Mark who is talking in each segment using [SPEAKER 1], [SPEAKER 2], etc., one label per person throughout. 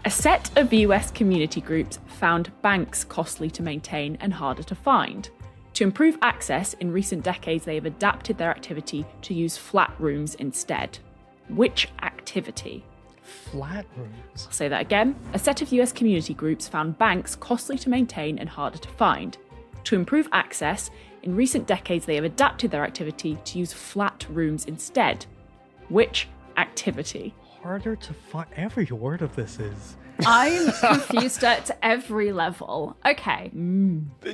[SPEAKER 1] A set of US community groups found banks costly to maintain and harder to find. To improve access, in recent decades they have adapted their activity to use flat rooms instead. Which activity?
[SPEAKER 2] Flat rooms.
[SPEAKER 1] I'll say that again. A set of US community groups found banks costly to maintain and harder to find. To improve access, in recent decades they have adapted their activity to use flat rooms instead. Which activity?
[SPEAKER 2] Harder to find. Every word of this is.
[SPEAKER 3] I'm confused at every level. Okay.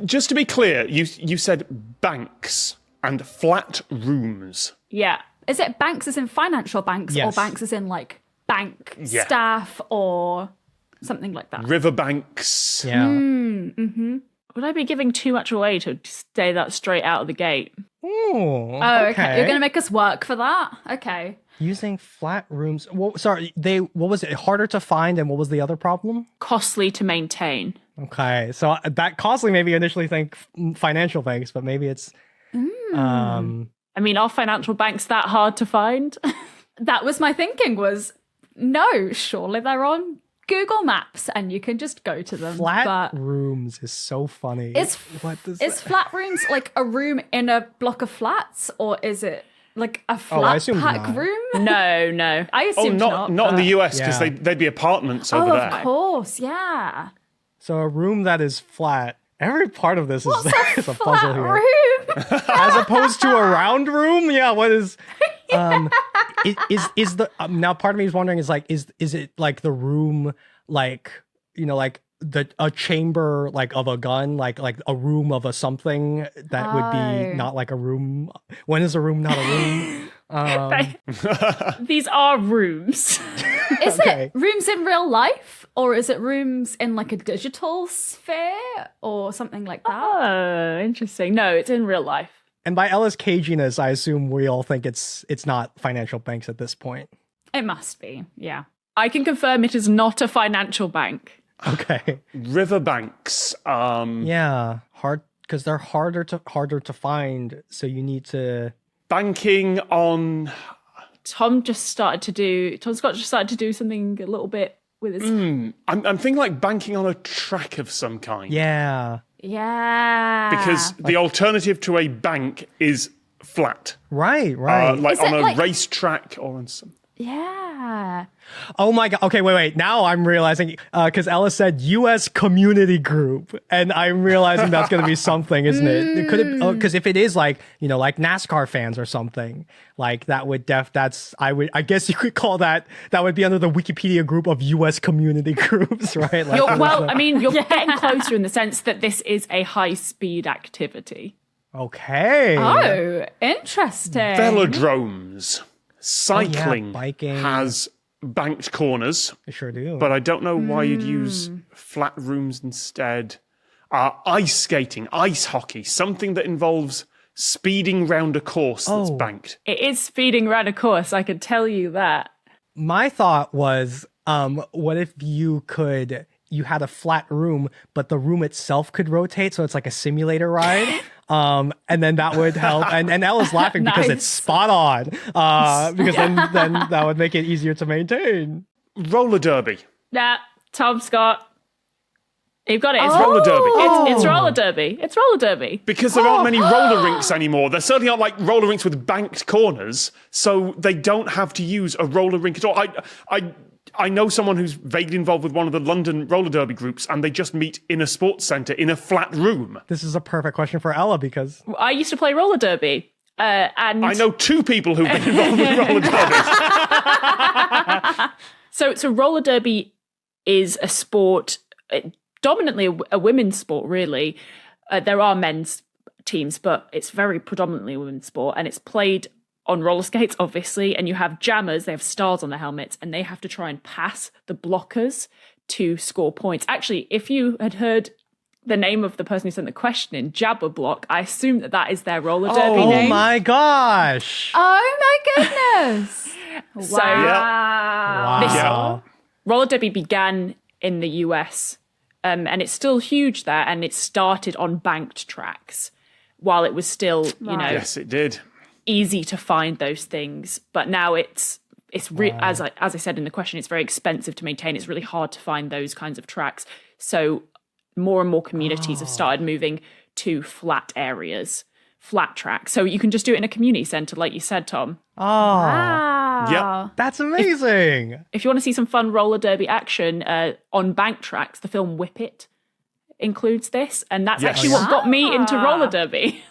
[SPEAKER 4] Just to be clear, you said banks and flat rooms.
[SPEAKER 1] Yeah.
[SPEAKER 3] Is it banks as in financial banks
[SPEAKER 2] Yes.
[SPEAKER 3] or banks as in like bank
[SPEAKER 4] Yeah.
[SPEAKER 3] staff or something like that?
[SPEAKER 4] Riverbanks.
[SPEAKER 2] Yeah.
[SPEAKER 1] Would I be giving too much away to say that straight out of the gate?
[SPEAKER 2] Ooh,
[SPEAKER 3] Oh, okay. You're going to make us work for that? Okay.
[SPEAKER 2] Using flat rooms. Well, sorry, what was it? Harder to find, and what was the other problem?
[SPEAKER 1] Costly to maintain.
[SPEAKER 2] Okay, so that costly maybe initially think financial banks, but maybe it's
[SPEAKER 1] I mean, are financial banks that hard to find?
[SPEAKER 3] That was my thinking was, no, surely they're on Google Maps and you can just go to them.
[SPEAKER 2] flat
[SPEAKER 3] but
[SPEAKER 2] rooms is so funny.
[SPEAKER 3] is
[SPEAKER 2] that-
[SPEAKER 3] flat rooms like a room in a block of flats, or is it like a
[SPEAKER 2] I
[SPEAKER 3] flat
[SPEAKER 2] assume
[SPEAKER 3] pack
[SPEAKER 2] not.
[SPEAKER 3] room?
[SPEAKER 1] No.
[SPEAKER 3] I
[SPEAKER 4] Oh,
[SPEAKER 3] assume
[SPEAKER 4] not in the
[SPEAKER 3] but-
[SPEAKER 4] US, because
[SPEAKER 2] Yeah.
[SPEAKER 4] they'd be apartments over
[SPEAKER 3] Oh,
[SPEAKER 4] there.
[SPEAKER 3] of course, yeah.
[SPEAKER 2] So a room that is flat. Every part of this is a puzzle
[SPEAKER 3] Flat
[SPEAKER 2] here.
[SPEAKER 3] room.
[SPEAKER 2] As opposed to a round room. Yeah, what is? Is the now part of me is wondering is it like the room like like a chamber like of a gun like a room of a something that would be
[SPEAKER 3] Oh.
[SPEAKER 2] not like a room. When is a room not a room?
[SPEAKER 1] These are rooms.
[SPEAKER 3] Is
[SPEAKER 2] Okay.
[SPEAKER 3] it rooms in real life, or is it rooms in like a digital sphere or something like that?
[SPEAKER 1] Oh, interesting. No, it's in real life.
[SPEAKER 2] And by Ella's caginess, I assume we all think it's not financial banks at this point.
[SPEAKER 3] It must be, yeah.
[SPEAKER 1] I can confirm it is not a financial bank.
[SPEAKER 2] Okay.
[SPEAKER 4] Riverbanks.
[SPEAKER 2] Yeah, hard because they're harder to find. So you need to.
[SPEAKER 4] Banking on.
[SPEAKER 1] Tom just started to do something a little bit with his.
[SPEAKER 4] I'm thinking like banking on a track of some kind.
[SPEAKER 2] Yeah.
[SPEAKER 3] Yeah.
[SPEAKER 4] Because the alternative to a bank is flat.
[SPEAKER 2] Right.
[SPEAKER 4] Like
[SPEAKER 3] Is
[SPEAKER 4] on
[SPEAKER 3] it
[SPEAKER 4] a
[SPEAKER 3] like-
[SPEAKER 4] racetrack or on some.
[SPEAKER 3] Yeah.
[SPEAKER 2] Oh my god. Okay, wait. Now I'm realizing because Ella said U.S. community group, and I'm realizing that's going to be something, isn't it? Could it? Because if it is like like NASCAR fans or something, like that would I guess you could call that would be under the Wikipedia group of U.S. community groups, right? Like,
[SPEAKER 1] You're getting closer in the sense that this is a high-speed activity.
[SPEAKER 2] okay.
[SPEAKER 3] Oh, interesting.
[SPEAKER 4] Velodromes. Cycling
[SPEAKER 2] biking.
[SPEAKER 4] has banked corners,
[SPEAKER 2] I sure do.
[SPEAKER 4] but I don't know why you'd use flat rooms instead. Ice skating, ice hockey, something that involves speeding round a course that's banked.
[SPEAKER 1] It is speeding around a course, I can tell you that.
[SPEAKER 2] My thought was, what if you had a flat room, but the room itself could rotate, so it's like a simulator ride. And then that would help. And Ella's laughing because
[SPEAKER 1] Nice.
[SPEAKER 2] it's spot on. Because then that would make it easier to maintain.
[SPEAKER 4] Roller derby.
[SPEAKER 1] Nah, Tom Scott. You've got it. It's
[SPEAKER 4] Roller derby.
[SPEAKER 1] It's roller derby. It's roller derby.
[SPEAKER 4] Because there aren't many roller rinks anymore. There certainly aren't like roller rinks with banked corners, so they don't have to use a roller rink at all. I know someone who's vaguely involved with one of the London roller derby groups, and they just meet in a sports centre in a flat room.
[SPEAKER 2] This is a perfect question for Ella because
[SPEAKER 1] I used to play roller derby. And
[SPEAKER 4] I know two people who've been involved with roller derby.
[SPEAKER 1] So roller derby is a sport, dominantly a women's sport, really. There are men's teams, but it's very predominantly a women's sport, and it's played on roller skates, obviously, and you have jammers, they have stars on their helmets, and they have to try and pass the blockers to score points. Actually, if you had heard the name of the person who sent the question in, Jabber Block, I assume that is their roller derby
[SPEAKER 2] oh
[SPEAKER 1] name.
[SPEAKER 2] my gosh.
[SPEAKER 3] Oh my goodness.
[SPEAKER 1] So
[SPEAKER 3] Wow.
[SPEAKER 2] Wow.
[SPEAKER 1] roller derby began in the US, and it's still huge there, and it started on banked tracks while it was still,
[SPEAKER 4] Yes, it did.
[SPEAKER 1] easy to find those things. But now it's as I said in the question, it's very expensive to maintain. It's really hard to find those kinds of tracks. So more and more communities have started moving to flat areas, flat tracks. So you can just do it in a community centre, like you said, Tom.
[SPEAKER 2] Oh,
[SPEAKER 3] Wow.
[SPEAKER 2] that's amazing.
[SPEAKER 1] If you want to see some fun roller derby action on bank tracks, the film Whip It includes this, and that's
[SPEAKER 4] Yes.
[SPEAKER 1] actually what got me into roller derby.